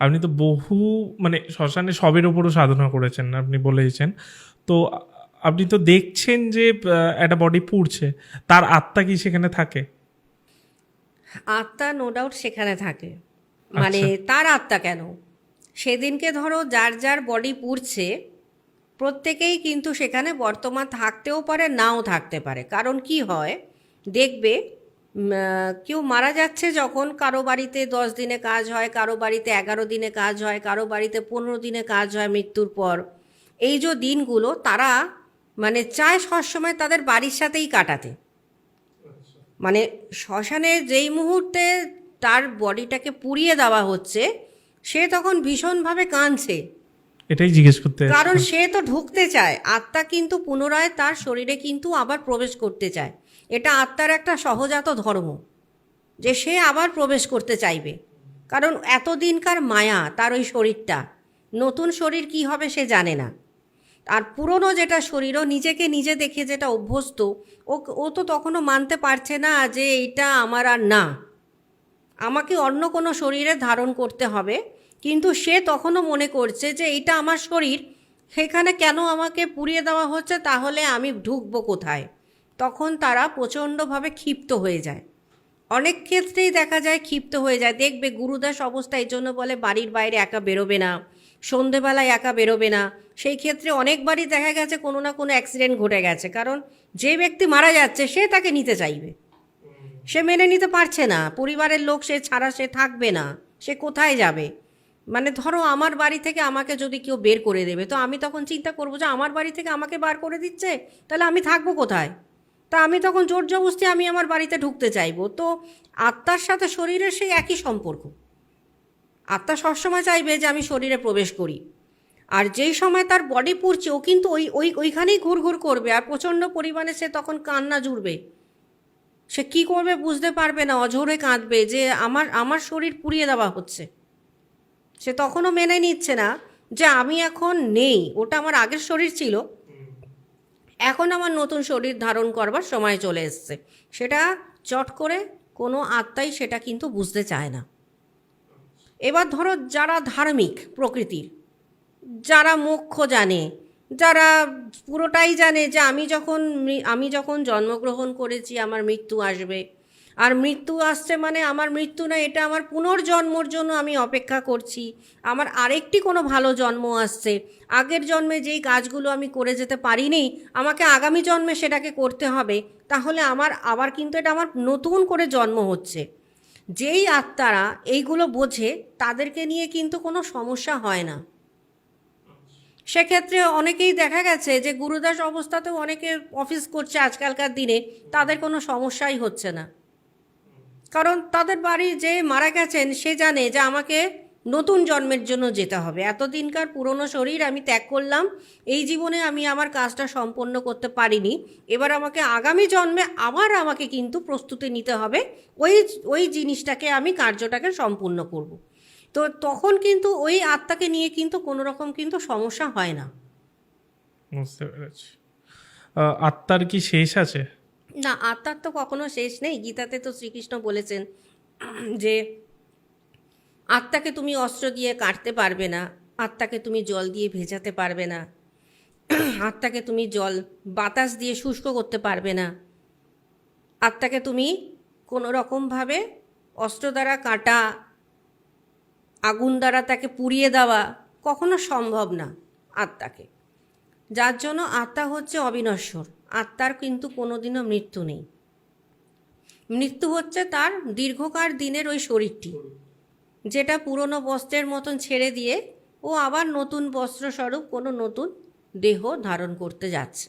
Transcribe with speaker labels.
Speaker 1: আপনি তো বহু মানে শ্মশানে সবের ওপরও সাধনা করেছেন, আপনি বলেইছেন। তো আপনি তো দেখছেন যে একটা বডি পুড়ছে, তার আত্মা কি সেখানে থাকে?
Speaker 2: আত্মা নো ডাউট সেখানে থাকে। মানে
Speaker 1: আচ্ছা।
Speaker 2: তার আত্মা কেন, সেদিনকে ধরো যার যার বডি পুড়ছে প্রত্যেকেই কিন্তু সেখানে বর্তমান থাকতেও পারে, নাও থাকতে পারে। কারণ কি হয় দেখবে, কেউ মারা যাচ্ছে যখন, কারো বাড়িতে 10 দিনে কাজ হয়, কারো বাড়িতে 11 দিনে কাজ হয়, কারো বাড়িতে 15 দিনে কাজ হয় মৃত্যুর পর। এই যে দিনগুলো তারা মানে চায় সবসময় তাদের বাড়ির সাথেই কাটাতে। মানে শ্মশানে যেই মুহূর্তে তার বডিটাকে পুড়িয়ে দেওয়া হচ্ছে, সে তখন ভীষণভাবে কাঁদছে।
Speaker 1: এটাই জিজ্ঞেস করতে
Speaker 2: কারণ
Speaker 1: এসেছিলাম।
Speaker 2: সে তো ঢুকতে চায়, আত্মা কিন্তু পুনরায় তার শরীরে কিন্তু আবার প্রবেশ করতে চায়। এটা আত্মার একটা সহজাত ধর্ম যে সে আবার প্রবেশ করতে চাইবে। কারণ এতদিনকার মায়া তার ওই শরীরটা, নতুন শরীর কি হবে সে জানে না। আর পুরনো যেটা শরীরও নিজেকে নিজে দেখে যেটা অভ্যস্ত, ও ও তো তখনও মানতে পারছে না যে এইটা আমার আর না, আমাকে অন্য কোনো শরীরে ধারণ করতে হবে। কিন্তু সে তখনও মনে করছে যে এইটা আমার শরীর, সেখানে কেন আমাকে পুড়িয়ে দেওয়া হচ্ছে, তাহলে আমি ঢুকবো কোথায়? তখন তারা প্রচণ্ডভাবে ক্ষিপ্ত হয়ে যায়। অনেক ক্ষেত্রেই দেখা যায় ক্ষিপ্ত হয়ে যায়। দেখবে গুরুদাস অবস্থা এই জন্য বলে বাড়ির বাইরে একা বেরোবে না, সন্ধেবেলায় একা বেরোবে না। সেই ক্ষেত্রে অনেকবারই দেখা গেছে কোনো না কোনো অ্যাক্সিডেন্ট ঘটে গেছে। কারণ যে ব্যক্তি মারা যাচ্ছে সে তাকে নিতে চাইবে, সে মেনে নিতে পারছে না, পরিবারের লোক সে ছাড়া সে থাকবে না, সে কোথায় যাবে? মানে ধরো আমার বাড়ি থেকে আমাকে যদি কেউ বের করে দেবে, তো আমি তখন চিন্তা করবো যে আমার বাড়ি থেকে আমাকে বার করে দিচ্ছে, তাহলে আমি থাকবো কোথায়? তা আমি তখন জোর জবরদস্তি আমি আমার বাড়িতে ঢুকতে চাইবো। তো আত্মার সাথে শরীরের সেই একই সম্পর্ক। আত্মা সবসময় চাইবে যে আমি শরীরে প্রবেশ করি। আর যেই সময় তার বডি পুড়ছে ও কিন্তু ওইখানেই ঘুরঘুর করবে, আর প্রচণ্ড পরিমাণে সে তখন কান্না জুড়বে। সে কি করবে বুঝতে পারবে না, অঝোরে কাঁদবে যে আমার আমার শরীর পুড়িয়ে দেওয়া হচ্ছে। সে তখনও মেনে নিচ্ছে না যে আমি এখন নেই, ওটা আমার আগের শরীর ছিল, এখন আমার নতুন শরীর ধারণ করবার সময় চলে এসছে। সেটা চট করে কোনো আত্মাই সেটা কিন্তু বুঝতে চায় না। এবার ধরো যারা ধার্মিক প্রকৃতির, যারা মোক্ষ জানে, যারা পুরোটাই জানে যে আমি যখন জন্মগ্রহণ করেছি আমার মৃত্যু আসবে, আর মৃত্যু আসছে মানে আমার মৃত্যু না, এটা আমার পুনর্জন্মর জন্য আমি অপেক্ষা করছি। আমার আরেকটি কোনো ভালো জন্ম আসছে, আগের জন্মে যেই কাজগুলো আমি করে যেতে পারিনি আমাকে আগামী জন্মে সেটাকে করতে হবে। তাহলে আমার আবার কিন্তু এটা আমার নতুন করে জন্ম হচ্ছে। যেই আত্মারা এইগুলো বোঝে তাদেরকে নিয়ে কিন্তু কোনো সমস্যা হয় না। সেক্ষেত্রে অনেকেই দেখা গেছে যে গুরুদাস অবস্থাতেও অনেকে অফিস করছে আজকালকার দিনে, তাদের কোনো সমস্যাই হচ্ছে না। কারণ তাদের বাড়ি যে মারা গেছেন সে জানে যে আমাকে নতুন জন্মের জন্য যেতে হবে, এতদিনকার পুরনো শরীর আমি ত্যাগ করলাম, এই জীবনে আমি আমার কাজটা সম্পন্ন করতে পারিনি, এবার আমাকে আগামী জন্মে আবার আমাকে কিন্তু প্রস্তুতি নিতে হবে, ওই ওই জিনিসটাকে আমি কার্যটাকে সম্পূর্ণ করব। তো তখন কিন্তু ওই আত্মাকে নিয়ে কিন্তু কোনো রকম কিন্তু সমস্যা হয় না।
Speaker 1: বুঝতে পেরেছি। আত্মার কি শেষ আছে?
Speaker 2: না, আত্মার তো কখনো শেষ নেই। গীতাতে তো শ্রীকৃষ্ণ বলেছেন যে আত্মাকে তুমি অস্ত্র দিয়ে কাটতে পারবে না, আত্মাকে তুমি জল দিয়ে ভেজাতে পারবে না, আত্মাকে তুমি বাতাস দিয়ে শুষ্ক করতে পারবে না, আত্মাকে তুমি কোনো রকমভাবে অস্ত্র দ্বারা কাটা, আগুন দ্বারা তাকে পুড়িয়ে দেওয়া কখনো সম্ভব না আত্মাকে। যার জন্য আত্মা হচ্ছে অবিনশ্বর। আত্মার কিন্তু কোনোদিনও মৃত্যু নেই। মৃত্যু হচ্ছে তার দীর্ঘকাল দিনের ওই শরীরটি, যেটা পুরনো বস্ত্রের মতন ছেড়ে দিয়ে ও আবার নতুন বস্ত্রস্বরূপ কোনো নতুন দেহ ধারণ করতে যাচ্ছে।